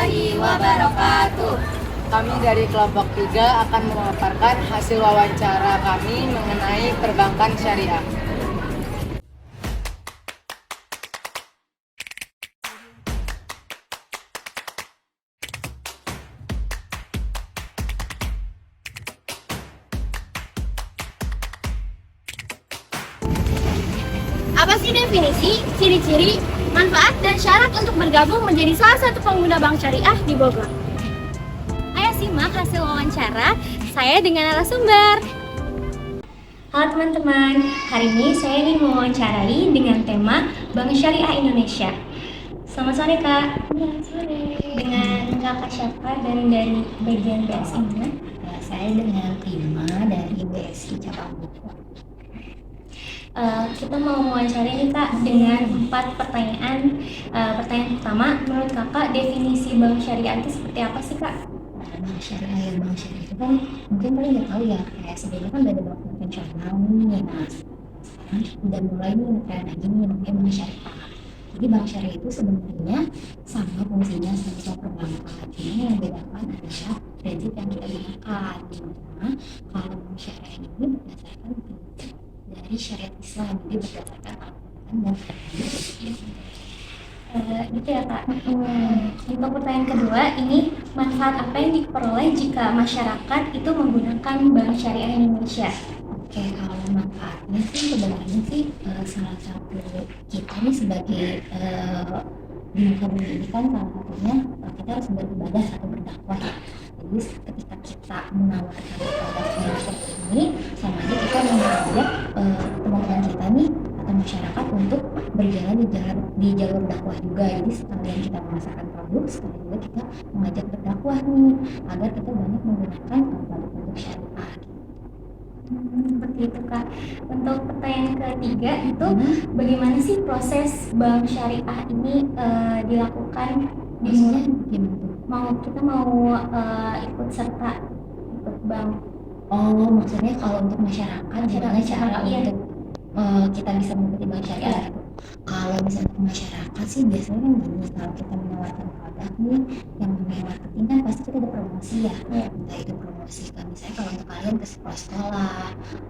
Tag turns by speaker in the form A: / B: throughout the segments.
A: warahmatullahi wabarakatuh.
B: Kami dari kelompok 3 akan memaparkan hasil wawancara kami mengenai perbankan syariah.
A: Apa sih definisi, ciri-ciri, manfaat, dan syarat untuk bergabung menjadi salah satu pengguna bank syariah di Bogor? Ayo simak hasil wawancara saya dengan narasumber. Halo teman-teman, hari ini saya ingin mewawancarai dengan tema Bank Syariah Indonesia. Selamat sore Kak. Selamat sore. Dengan Kakak siapa dan dari bagian BSI mana?
C: Saya dengan Prima dari BSI Cabang Bogor.
A: Kita mau mewawancarai nih Kak dengan 4 pertanyaan. Pertanyaan pertama, menurut Kakak definisi bank syariah itu seperti apa sih Kak?
C: Bank syariah itu kan mungkin kalian nggak tahu ya, kayak sebelumnya kan ada bank konvensional nih. Nah, sekarang udah mulai nih tren lagi nih namanya bank syariah. Jadi bank syariah itu sebenarnya sama fungsinya sama perbankan. Cuma yang membedakan adalah prinsip yang kita gunakan. Dimana kalau bank syariah ini berdasarkan prinsip dari syariat Islam, jadi berdasarkan Al-Quran dan Hadis.
A: Gitu ya Kak. Untuk pertanyaan kedua, ini manfaat apa yang diperoleh jika masyarakat itu menggunakan bank syariah Indonesia?
C: Oke, kalau manfaatnya sih sebenarnya sih salah satu kita nih sebagai di muka bumi ini kan salah satunya kita harus beribadah atau berdakwah ya. Jadi ketika kita menawarkan produk seperti ini, sama aja kita mengajak teman-teman kita nih atau masyarakat untuk berjalan di jalur dakwah juga. Jadi sekalian kita memasarkan produk, sekalian juga kita mengajak berdakwah nih agar kita banyak menggunakan produk-produk syariah.
A: Seperti itu Kak. Untuk pertanyaan ketiga itu bagaimana sih proses bank syariah ini dilakukan?
C: Maksudnya gimana tuh?
A: Kita mau ikut serta ikut bank.
C: Oh, maksudnya kalau untuk masyarakat gimana cara
A: Iya.
C: untuk kita bisa mengikuti bank syariah gitu. Kalau misalnya untuk masyarakat sih biasanya kan gini, kalau kita menawarkan produk nih yang namanya marketing kan pasti kita ada promosi ya. Entah itu promosi kan misalnya kalau untuk kalian ke sekolah-sekolah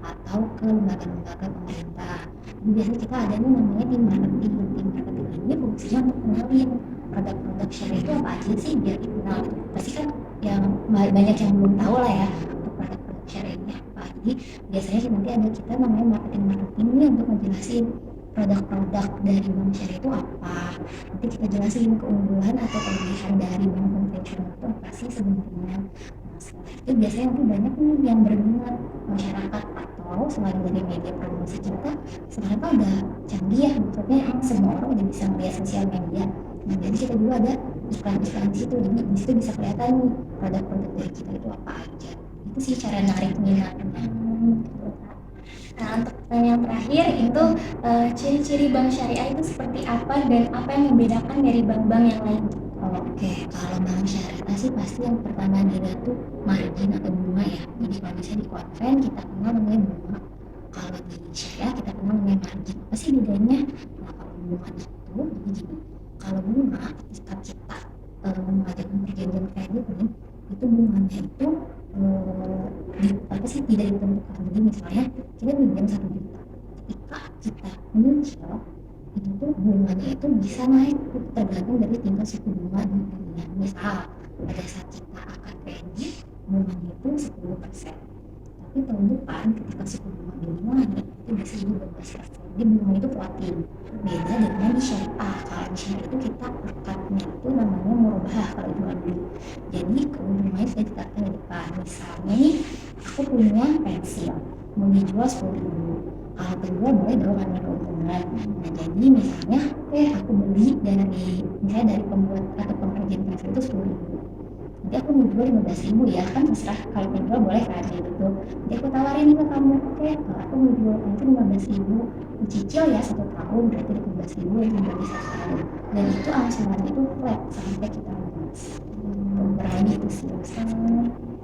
C: atau ke lembaga-lembaga pemerintah. Jadi biasanya kita ada nih namanya tim marketing. Tim marketing ini fungsinya untuk kenalin produk-produk syariah itu apa aja sih biar dikenal. Pasti kan yang banyak yang belum tahu lah ya untuk produk-produk syariah ini apa. Jadi biasanya sih nanti ada kita namanya marketing ini untuk ngejelasin produk-produk dari bank syariah itu apa. Nanti kita jelasin keunggulan atau kelebihan dari bank konvensional itu apa sih sebenarnya. Nah, setelah itu biasanya nanti banyak nih yang berminat masyarakat atau selain dari media promosi kita sekarang kan udah canggih ya, maksudnya semua orang udah bisa melihat sosial media. Nah, jadi kita juga ada iklan-iklan di situ, jadi di situ bisa kelihatan nih produk-produk dari kita itu apa aja. Itu sih cara narik minatnya.
A: Nah, untuk pertanyaan terakhir itu ciri-ciri bank syariah itu seperti apa dan apa yang membedakan dari bank-bank yang lain?
C: Oke, kalau bank syariah sih pasti yang pertama dilihat tuh margin atau bunga ya. Jadi kalau misalnya di konven kita kenal namanya bunga. Kalau di syariah kita kenal namanya margin. Apa sih bedanya? Nah, kalau bunga itu jadi gini. Kalau bunga ketika kita mengajukan perjanjian kredit nih, itu bunganya itu tidak ditentukan. Jadi misalnya kita pinjam 1 juta, ketika kita menyicil itu tuh bunganya itu bisa naik tergantung dari tingkat suku bunga di dunia. Misal pada saat kita akan kredit bunganya itu 10%, tapi tahun depan ketika suku bunga dunia naik itu bisa jadi 12%. Jadi bunga itu floating. Beda dengan di syariah. Kalau di syariah itu kita akadnya itu namanya murabahah kalau jual beli. Jadi keuntungannya sudah ditetapkan di depan. Misalnya nih aku punya pensil mau dijual 10.000. Kalau kedua boleh dong ambil keuntungan. Nah jadi misalnya aku beli misalnya dari pembuat atau pengrajin pensil itu 10.000. Jadi aku mau jual 15.000 ya, kan terserah kalau penjual boleh kan gitu tuh. Jadi aku tawarin nih ke kamu, kalau aku mau jual pensil 15.000, dicicil ya 1 tahun berarti 15.000 yang dibagi 1 tahun. Dan itu angsurannya itu flat sampai kita lunas. Berani itu sih.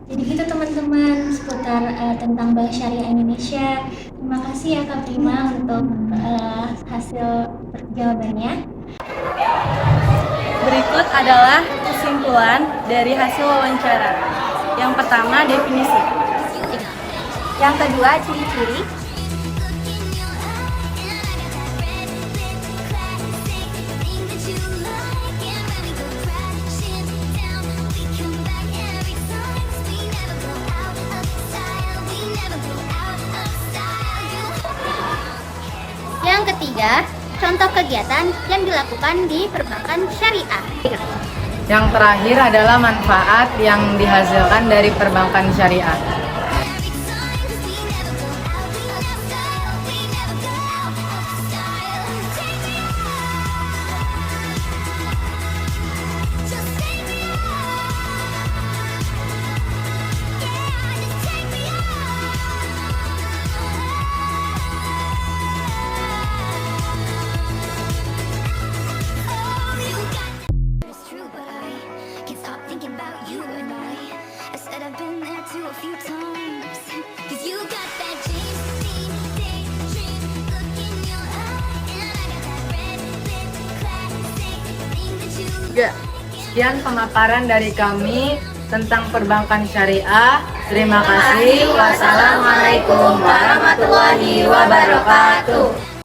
A: Jadi gitu teman-teman seputar tentang Bank Syariah Indonesia. Terima kasih ya Kak Prima untuk hasil jawabannya.
B: Berikut adalah kesimpulan
D: kesimpulan dari hasil wawancara. Yang pertama, definisi.
A: Yang kedua, ciri-ciri. Yang ketiga, contoh kegiatan yang dilakukan di perbankan syariah.
B: Yang terakhir adalah manfaat yang dihasilkan dari perbankan syariah.
E: It's true, but I can't stop thinking about you and I said I've been there too a few times. 'Cause you got that dream, daydream look in your eye, and I got that red lip classic thing that you
B: Ya, sekian pemaparan dari kami tentang perbankan syariah. Terima kasih. Wassalamualaikum warahmatullahi wabarakatuh.